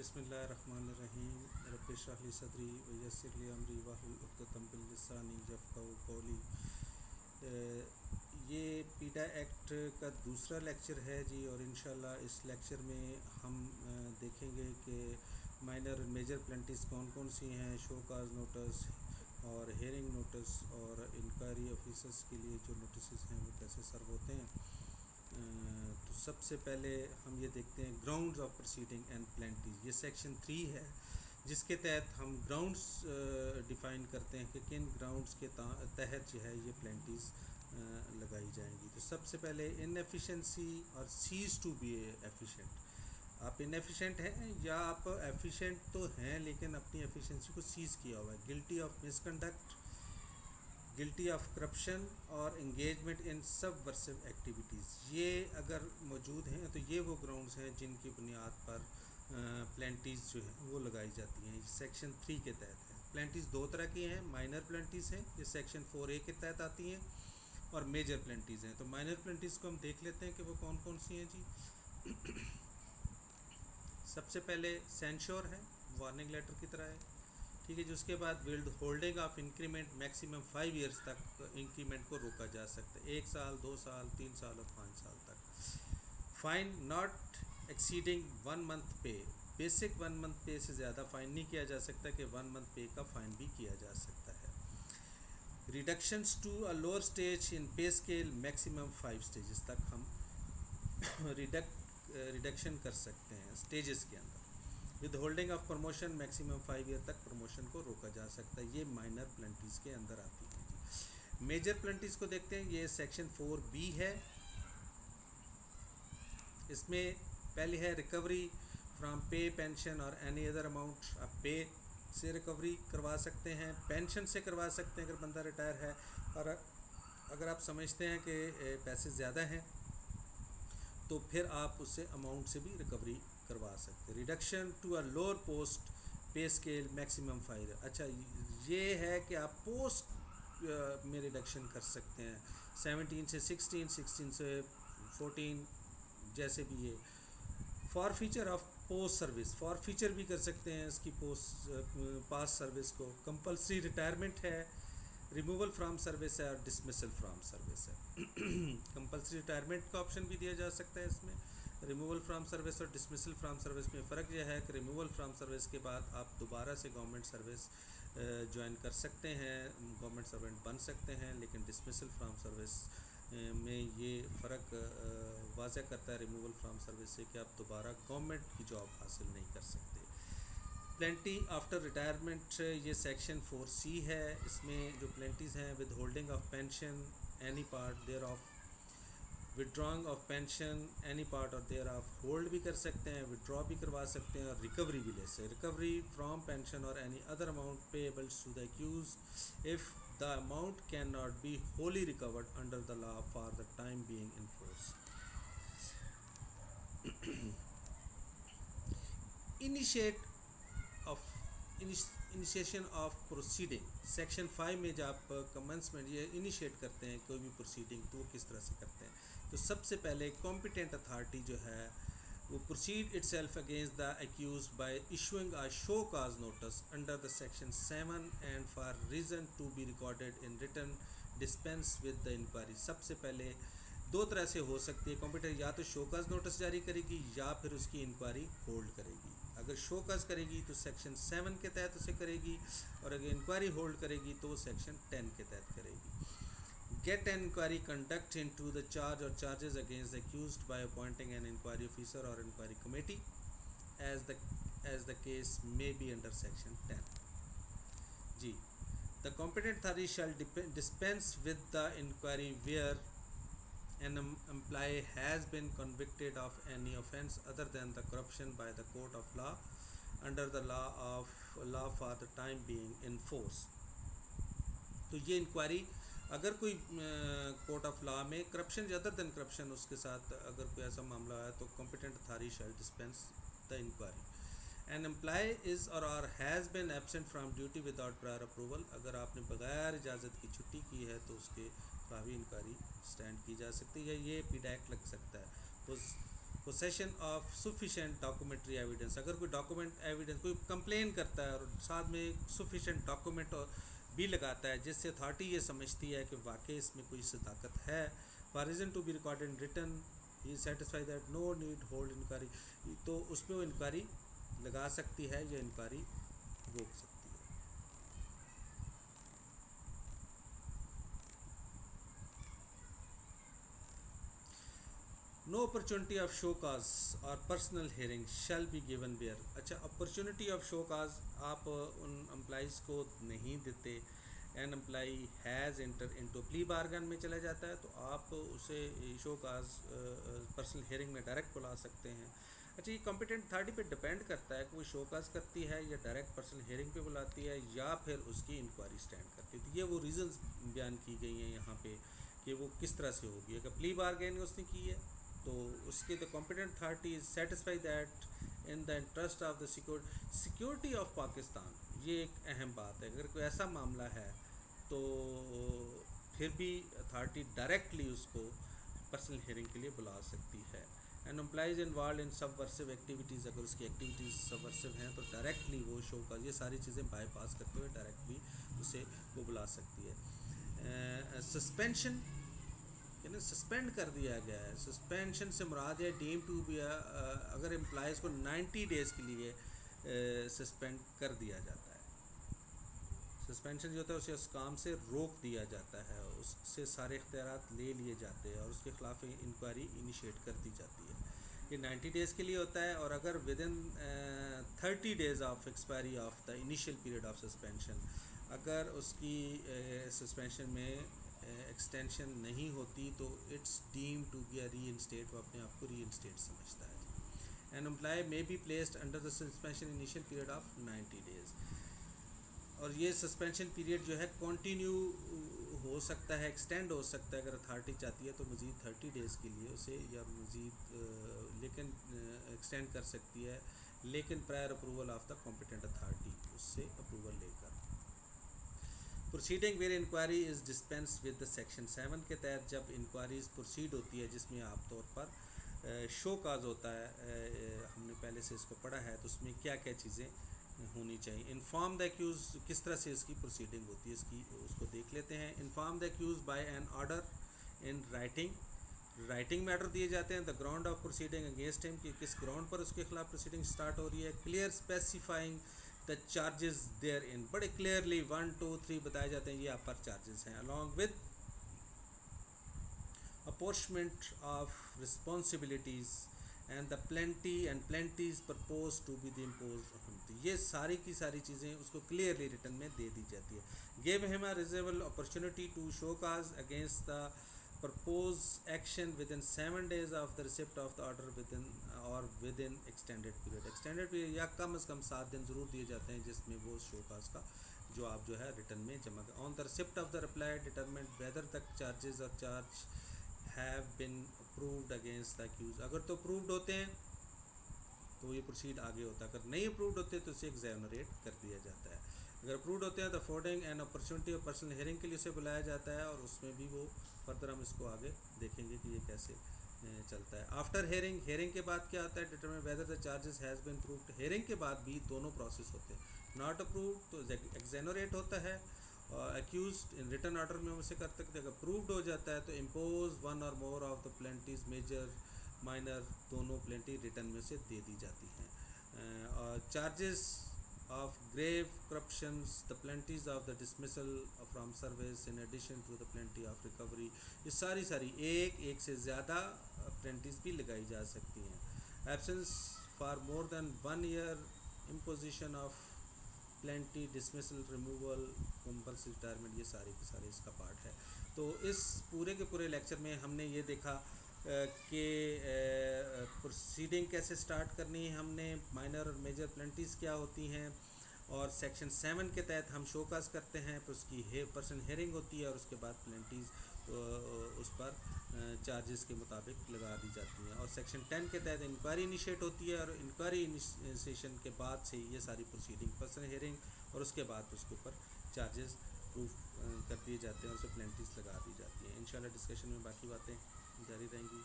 बिस्मिल्लाहिर्रहमानिर्रहीम रब्बि इश्रह ली सदरी व यस्सिर ली अमरी वहलुल उक़दतम मिन लिसानी यफ़क़हू क़ौली। ये पीडा एक्ट का दूसरा लेक्चर है जी, और इंशाल्लाह इस लेक्चर में हम देखेंगे कि माइनर मेजर प्लेंटिस कौन कौन सी हैं, शो काज नोटिस और हेयरिंग नोटिस और इंक्वायरी ऑफिसर्स के लिए जो नोटिस हैं वो कैसे सर्व होते हैं। तो सबसे पहले हम ये देखते हैं ग्राउंड्स ऑफ प्रोसीडिंग एंड प्लेंटीज। ये सेक्शन 3 है जिसके तहत हम ग्राउंड्स डिफ़ाइन करते हैं कि किन ग्राउंड्स के तहत जो है ये प्लेंटीज लगाई जाएंगी। तो सबसे पहले इनएफिशिएंसी और सीज टू बी एफिशिएंट। आप इनएफिशिएंट हैं या आप एफिशिएंट तो हैं लेकिन अपनी एफिशिएंसी को सीज किया हुआ है। Guilty of misconduct, guilty of corruption और इंगेजमेंट इन सबवर्सिव एक्टिविटीज़, ये अगर मौजूद हैं तो ये वो ग्राउंड्स हैं जिनकी बुनियाद पर प्लेंटीज जो है वो लगाई जाती हैं। सेक्शन 3 के तहत है। प्लेंटीज दो तरह की हैं, माइनर प्लेंटीज हैं, ये सेक्शन 4A के तहत आती हैं, और मेजर प्लेंटीज हैं। तो माइनर प्लेंटीज को हम देख लेते हैं कि वो कौन कौन सी हैं जी। सबसे पहले सेंश्योर है, वार्निंग लेटर की तरह है, ठीक है जी। उसके बाद withholding of increment maximum 5 years तक इंक्रीमेंट को रोका जा सकता है, 1 साल, 2 साल, 3 साल और 5 साल तक। फाइन नॉट एक्सीडिंग 1 मंथ पे, बेसिक 1 मंथ पे से ज़्यादा फ़ाइन नहीं किया जा सकता कि 1 मंथ पे का फ़ाइन भी किया जा सकता है। Reductions to a lower stage in pay scale maximum 5 stages तक हम रिडक्शन कर सकते हैं स्टेजेस के अंदर। With holding of promotion maximum 5 year तक प्रमोशन को रोका जा सकता है। ये माइनर प्लेंटीज के अंदर आती है जी। मेजर प्लेंटीज को देखते हैं, ये सेक्शन 4B है। इसमें पहले है रिकवरी फ्रॉम पे, पेंशन और एनी अदर अमाउंट। आप पे से रिकवरी करवा सकते हैं, पेंशन से करवा सकते हैं अगर बंदा रिटायर है, और अगर आप समझते हैं कि पैसे ज़्यादा हैं तो फिर आप उससे अमाउंट से भी रिकवरी करवा सकते हैं। Reduction to a lower post pay scale maximum 5। अच्छा, ये है कि आप पोस्ट में रिडक्शन कर सकते हैं, 17 से 16, 16 से 14, जैसे भी ये। For feature of post service, for feature भी कर सकते हैं इसकी पास सर्विस को। कंपल्सरी रिटायरमेंट है, रिमूवल फ्रॉम सर्विस है और डिसमिसल फ्रॉम सर्विस है। कंपल्सरी रिटायरमेंट का ऑप्शन भी दिया जा सकता है इसमें। रिमूवल फ्रॉम सर्विस और डिसमिसल फ्रॉम सर्विस में फ़र्क यह है कि रिमूवल फ्रॉम सर्विस के बाद आप दोबारा से गवर्नमेंट सर्विस ज्वाइन कर सकते हैं, गवर्नमेंट सर्वेंट बन सकते हैं, लेकिन डिसमिसल फ्रॉम सर्विस में ये फ़र्क वाज़ह करता है रिमूवल फ्रॉम सर्विस से कि आप दोबारा गवर्नमेंट की जॉब हासिल नहीं कर सकते। प्लेंटी आफ्टर रिटायरमेंट, ये सेक्शन 4C है। इसमें जो प्लेंटीज़ हैं, withholding of pension any part thereof, withdrawing of pension any part और देयर ऑफ, होल्ड भी कर सकते हैं, विड्रॉ भी करवा सकते हैं और रिकवरी भी ले सकते हैं। रिकवरी फ्रॉम पेंशन और any other amount payable to the accused if the amount cannot be wholly recovered under the law for the time being in force. Initiation of proceeding, section 5 में जब आप commencement ये initiate करते हैं कोई भी proceeding तो वो किस तरह से करते हैं। तो सबसे पहले कॉम्पिटेंट अथॉरिटी जो है वो proceed itself against the accused by issuing a show cause notice under the section 7 and for reason to be recorded in written dispense with the inquiry. सबसे पहले दो तरह से हो सकती है कॉम्पिटेंट, या तो शोकाज नोटिस जारी करेगी या फिर उसकी इंक्वायरी होल्ड करेगी। अगर शोकाज करेगी तो सेक्शन 7 के तहत उसे करेगी, और अगर इंक्वायरी होल्ड करेगी तो सेक्शन 10 के तहत करेगी। Get an inquiry conduct into the charge और charges against the accused by appointing an inquiry officer और inquiry committee as the case may be under section 10 G. The competent authority shall dispense with the inquiry where an employee has been convicted of any offence other than the corruption by the court of law under the law for the time being in force। तो ये inquiry अगर कोई court of law में corruption other than corruption उसके साथ अगर कोई ऐसा मामला है तो competent authority shall dispense the inquiry. An employee is और has been absent from duty without prior approval, अगर आपने बगैर इजाज़त की छुट्टी की है तो उसके भी इंक्वायरी स्टैंड की जा सकती है, या ये पीडा एक्ट लग सकता है। तो possession of sufficient documentary evidence, अगर कोई डॉक्यूमेंट एविडेंस, कोई कंप्लेन करता है और साथ में सफिशेंट डॉक्यूमेंट भी लगाता है जिससे अथॉरिटी ये समझती है कि वाकई इसमें कोई सदाकत है, for reason to be recorded in written ही satisfy that no need hold inquiry, तो उसमें वो इंक्वायरी लगा सकती है या इंक्वायरी रोक सकती है। No opportunity of show cause और personal hearing shall be given there. अच्छा, अपॉर्चुनिटी ऑफ शो काज आप उन एम्प्लॉइज़ को नहीं देते। An employee has enter into plea bargain में चला जाता है तो आप उसे शो काज पर्सनल हेयरिंग में डायरेक्ट बुला सकते हैं। अच्छा, ये कॉम्पिटेंट अथॉरिटी पे डिपेंड करता है कि वो शो काज करती है या डायरेक्ट पर्सनल हेयरिंग पे बुलाती है या फिर उसकी इंक्वायरी स्टैंड करती है। तो ये वो रीजंस बयान की गई हैं यहाँ पे कि वो किस तरह से होगी। अगर प्ली बार्गेनिंग उसने की है तो उसके the competent authority is satisfy that in the interest of the security of Pakistan, ये एक अहम बात है। अगर कोई ऐसा मामला है तो फिर भी अथॉरिटी डायरेक्टली उसको पर्सनल हियरिंग के लिए बुला सकती है। And employees involve in subversive activities, अगर उसकी एक्टिविटीज़ सबवर्सिव हैं तो डायरेक्टली वो शो का ये सारी चीज़ें बाईपास करते हुए डायरेक्टली उसे वो बुला सकती है। सस्पेंशन यानी सस्पेंड कर दिया गया है। सस्पेंशन से मुराद है डीम टू बी, अगर एम्प्लॉइज़ को 90 डेज़ के लिए सस्पेंड कर दिया जाता है। सस्पेंशन जो होता है उसे उस काम से रोक दिया जाता है, उससे सारे इख्तियारात ले लिए जाते हैं और उसके ख़िलाफ़ इंक्वायरी इनिशिएट कर दी जाती है। ये 90 डेज़ के लिए होता है और अगर within 30 days of expiry of the initial period of suspension, अगर उसकी सस्पेंशन में एक्सटेंशन नहीं होती तो it's deem to be a reinstate, वो अपने आप को री इंस्टेट समझता है। An employee may be placed under the suspension initial period of 90 days, और ये सस्पेंशन पीरियड जो है कंटिन्यू हो सकता है, एक्सटेंड हो सकता है। अगर अथॉरिटी चाहती है तो मज़ीद 30 डेज़ के लिए उसे या मज़ीद लेकिन एक्सटेंड कर सकती है, लेकिन prior approval of the competent authority, उससे अप्रूवल लेकर। Proceeding where inquiry is dispense with the section 7 के तहत जब इंक्वायरीज प्रोसीड होती है जिसमें आप तौर पर शो काज होता है, हमने पहले से इसको पढ़ा है, तो उसमें क्या क्या चीज़ें होनी चाहिए। इन्फॉर्म द एक्यूज़, किस तरह से इसकी प्रोसीडिंग होती है इसकी उसको देख लेते हैं। Inform the accused by an order in writing, writing में ऑर्डर दिए जाते हैं। The ground of proceeding against him, कि किस ग्राउंड पर उसके खिलाफ प्रोसीडिंग स्टार्ट हो रही है। Clear specifying the charges therein, बड़े क्लियरली 1 2 3 बताए जाते हैं ये आप पर चार्जेस हैं। Along with apportionment of responsibilities and the penalty and penalties propose to be the impose, ये सारी की सारी चीज़ें उसको क्लियरली रिटर्न में दे दी जाती है। Give him a reasonable opportunity to show cause against the propose action within 7 days of the receipt of the order within और within extended period. Extended period या कम से कम 7 दिन ज़रूर दिए जाते हैं जिसमें वो शो काज का जो आप जो है रिटर्न में जमा कर। On the receipt of the reply determine whether the charges और charge have been approved against the accuse, अगर तो अप्रूव्ड होते हैं तो ये प्रोसीड आगे होता है, अगर नहीं अप्रूव्ड होते तो इसे एग्जामिनेट कर दिया जाता है। अगर अप्रूव्ड होते हैं तो affording an opportunity of personal hearing के लिए उसे बुलाया जाता है और उसमें भी वो फर्दर हम इसको आगे देखेंगे कि ये कैसे चलता है। आफ्टर हेयरिंग, हेयरिंग के बाद क्या होता है, determine whether the charges has been approved. Hearing के बाद भी दोनों प्रोसेस होते हैं। नॉट अप्रूव्ड तो एग्जेनरेट होता है, अक्यूज इन रिटर्न ऑर्डर में हम उसे कर सकते हैं। अगर अप्रूव्ड हो जाता है तो इम्पोज 1 और more of the penalties, major minor दोनों प्लेंटी रिटर्न में से दे दी जाती हैं। और charges of grave corruptions, the penalties of the dismissal from service in addition to the penalty of recovery, ये सारी एक से ज़्यादा प्लेंटीज भी लगाई जा सकती हैं। Absence for more than 1 year, imposition of plenty, dismissal, removal, compulsory retirement, ये सारे के सारे इसका पार्ट है। तो इस पूरे के पूरे लेक्चर में हमने ये देखा कि प्रोसीडिंग कैसे स्टार्ट करनी है, हमने माइनर और मेजर प्लेंटीज़ क्या होती हैं, और सेक्शन 7 के तहत हम शोकास करते हैं तो उसकी पर्सन हेयरिंग होती है और उसके बाद प्लेंटीज़ उस पर चार्जेस के मुताबिक लगा दी जाती हैं। और सेक्शन 10 के तहत इंक्वायरी इनिशिएट होती है और इंक्वायरी इनिशिएशन के बाद से ये सारी प्रोसीडिंग, पर्सन हेयरिंग और उसके बाद उसके ऊपर चार्जेस प्रूफ कर दिए जाते हैं और उसे प्लेंटीज़ लगा दी जाती हैं। इंशाल्लाह डिस्कशन में बाकी बातें जारी रहेंगी।